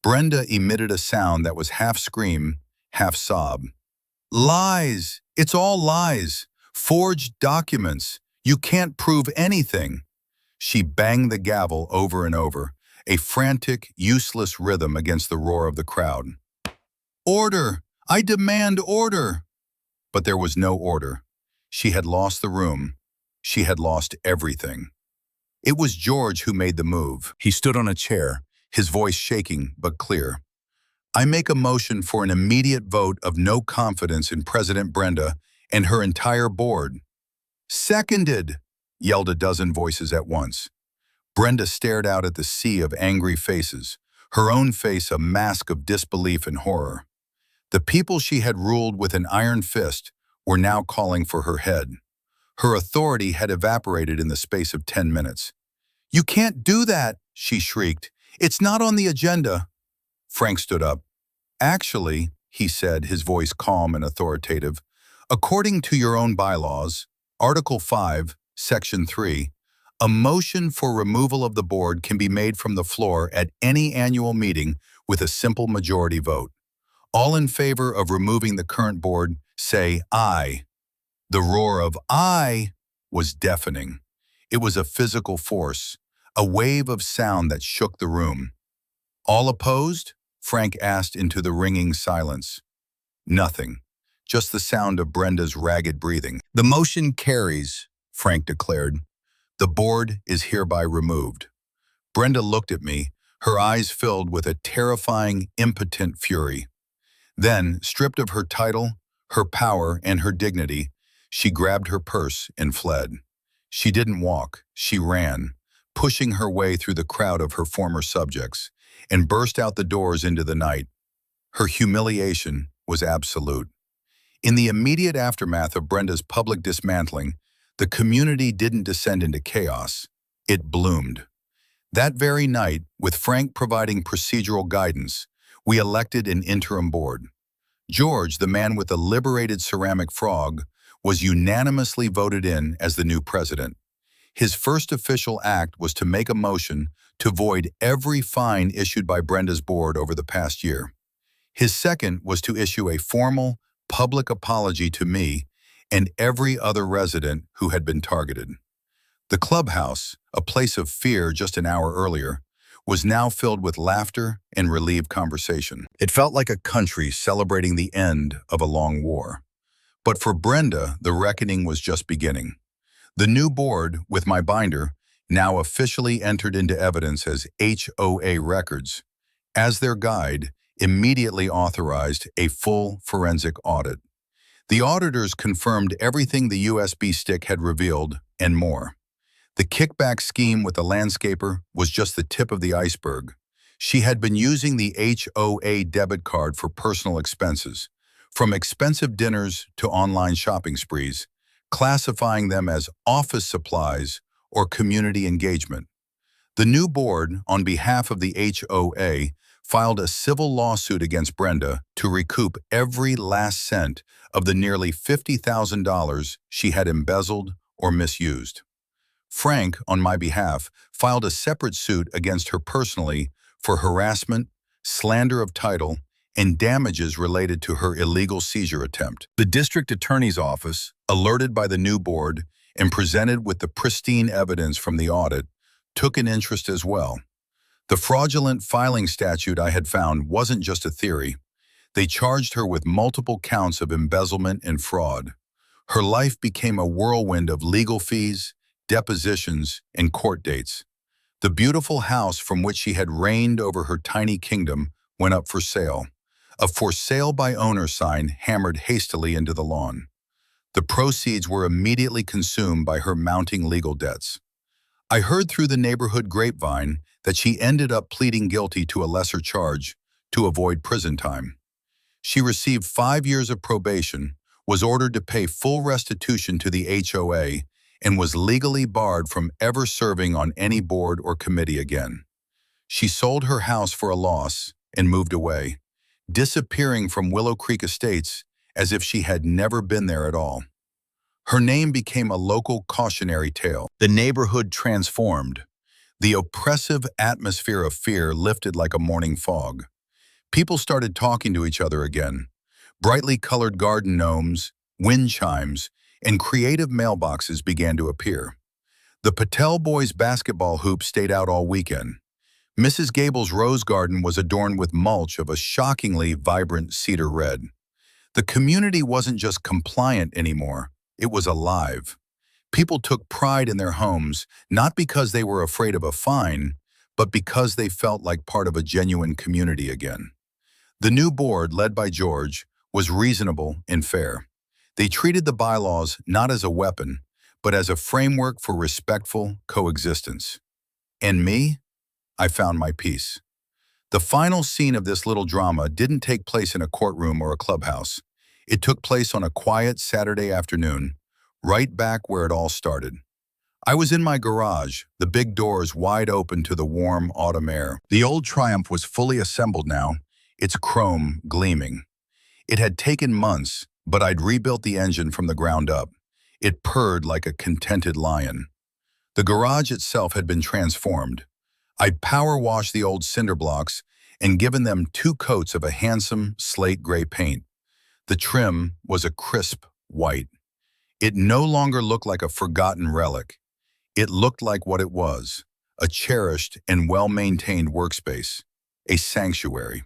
Brenda emitted a sound that was half scream, half sob. Lies! It's all lies! Forged documents! You can't prove anything! She banged the gavel over and over, a frantic, useless rhythm against the roar of the crowd. Order! I demand order! But there was no order. She had lost the room. She had lost everything. It was George who made the move. He stood on a chair, his voice shaking but clear. I make a motion for an immediate vote of no confidence in President Brenda and her entire board. Seconded, yelled a dozen voices at once. Brenda stared out at the sea of angry faces, her own face a mask of disbelief and horror. The people she had ruled with an iron fist were now calling for her head. Her authority had evaporated in the space of 10 minutes. You can't do that, she shrieked. It's not on the agenda. Frank stood up. Actually, he said, his voice calm and authoritative, according to your own bylaws, Article 5, Section 3, a motion for removal of the board can be made from the floor at any annual meeting with a simple majority vote. All in favor of removing the current board, say aye. The roar of aye was deafening. It was a physical force, a wave of sound that shook the room. All opposed? Frank asked into the ringing silence. Nothing, just the sound of Brenda's ragged breathing. The motion carries, Frank declared. The board is hereby removed. Brenda looked at me, her eyes filled with a terrifying, impotent fury. Then, stripped of her title, her power, and her dignity, she grabbed her purse and fled. She didn't walk, she ran, pushing her way through the crowd of her former subjects, and burst out the doors into the night. Her humiliation was absolute. In the immediate aftermath of Brenda's public dismantling, the community didn't descend into chaos. It bloomed. That very night, with Frank providing procedural guidance, we elected an interim board. George, the man with the liberated ceramic frog, was unanimously voted in as the new president. His first official act was to make a motion to void every fine issued by Brenda's board over the past year. His second was to issue a formal, public apology to me and every other resident who had been targeted. The clubhouse, a place of fear just an hour earlier, was now filled with laughter and relieved conversation. It felt like a country celebrating the end of a long war. But for Brenda, the reckoning was just beginning. The new board, with my binder, now officially entered into evidence as HOA records, as their guide, immediately authorized a full forensic audit. The auditors confirmed everything the USB stick had revealed and more. The kickback scheme with the landscaper was just the tip of the iceberg. She had been using the HOA debit card for personal expenses, from expensive dinners to online shopping sprees, classifying them as office supplies or community engagement. The new board, on behalf of the HOA, filed a civil lawsuit against Brenda to recoup every last cent of the nearly $50,000 she had embezzled or misused. Frank, on my behalf, filed a separate suit against her personally for harassment, slander of title, and damages related to her illegal seizure attempt. The district attorney's office, alerted by the new board and presented with the pristine evidence from the audit, took an interest as well. The fraudulent filing statute I had found wasn't just a theory. They charged her with multiple counts of embezzlement and fraud. Her life became a whirlwind of legal fees, depositions, and court dates. The beautiful house from which she had reigned over her tiny kingdom went up for sale. A "For Sale by Owner" sign hammered hastily into the lawn. The proceeds were immediately consumed by her mounting legal debts. I heard through the neighborhood grapevine that she ended up pleading guilty to a lesser charge to avoid prison time. She received 5 years of probation, was ordered to pay full restitution to the HOA, and was legally barred from ever serving on any board or committee again. She sold her house for a loss and moved away, disappearing from Willow Creek Estates as if she had never been there at all. Her name became a local cautionary tale. The neighborhood transformed. The oppressive atmosphere of fear lifted like a morning fog. People started talking to each other again. Brightly colored garden gnomes, wind chimes, and creative mailboxes began to appear. The Patel boys' basketball hoop stayed out all weekend. Mrs. Gable's rose garden was adorned with mulch of a shockingly vibrant cedar red. The community wasn't just compliant anymore, it was alive. People took pride in their homes, not because they were afraid of a fine, but because they felt like part of a genuine community again. The new board, led by George, was reasonable and fair. They treated the bylaws not as a weapon, but as a framework for respectful coexistence. And me? I found my peace. The final scene of this little drama didn't take place in a courtroom or a clubhouse. It took place on a quiet Saturday afternoon, right back where it all started. I was in my garage, the big doors wide open to the warm autumn air. The old Triumph was fully assembled now, its chrome gleaming. It had taken months, but I'd rebuilt the engine from the ground up. It purred like a contented lion. The garage itself had been transformed. I'd power washed the old cinder blocks and given them 2 coats of a handsome slate gray paint. The trim was a crisp white. It no longer looked like a forgotten relic. It looked like what it was, a cherished and well-maintained workspace, a sanctuary.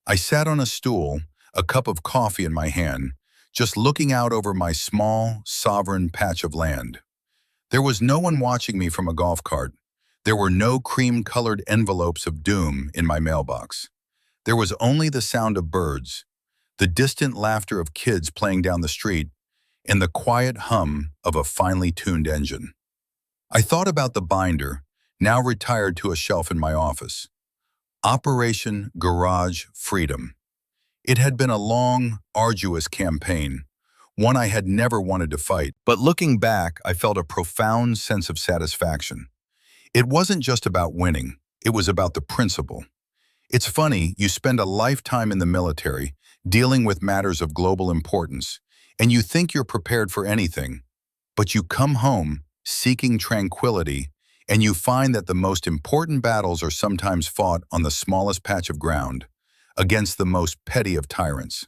I sat on a stool, a cup of coffee in my hand, just looking out over my small, sovereign patch of land. There was no one watching me from a golf cart. There were no cream-colored envelopes of doom in my mailbox. There was only the sound of birds, the distant laughter of kids playing down the street, and the quiet hum of a finely tuned engine. I thought about the binder, now retired to a shelf in my office. Operation Garage Freedom. It had been a long, arduous campaign, one I had never wanted to fight. But looking back, I felt a profound sense of satisfaction. It wasn't just about winning, it was about the principle. It's funny, you spend a lifetime in the military, dealing with matters of global importance, and you think you're prepared for anything. But you come home, seeking tranquility, and you find that the most important battles are sometimes fought on the smallest patch of ground, against the most petty of tyrants.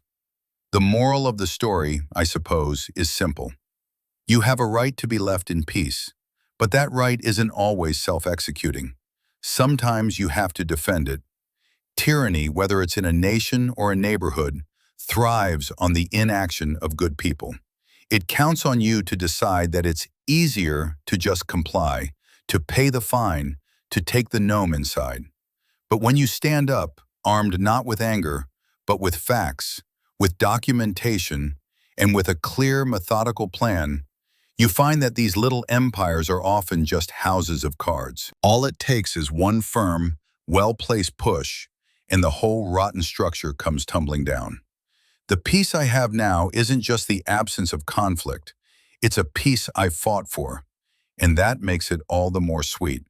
The moral of the story, I suppose, is simple. You have a right to be left in peace, but that right isn't always self-executing. Sometimes you have to defend it. Tyranny, whether it's in a nation or a neighborhood, thrives on the inaction of good people. It counts on you to decide that it's easier to just comply, to pay the fine, to take the gnome inside. But when you stand up, armed not with anger, but with facts, with documentation, and with a clear, methodical plan, you find that these little empires are often just houses of cards. All it takes is one firm, well-placed push, and the whole rotten structure comes tumbling down. The peace I have now isn't just the absence of conflict, it's a peace I fought for, and that makes it all the more sweet.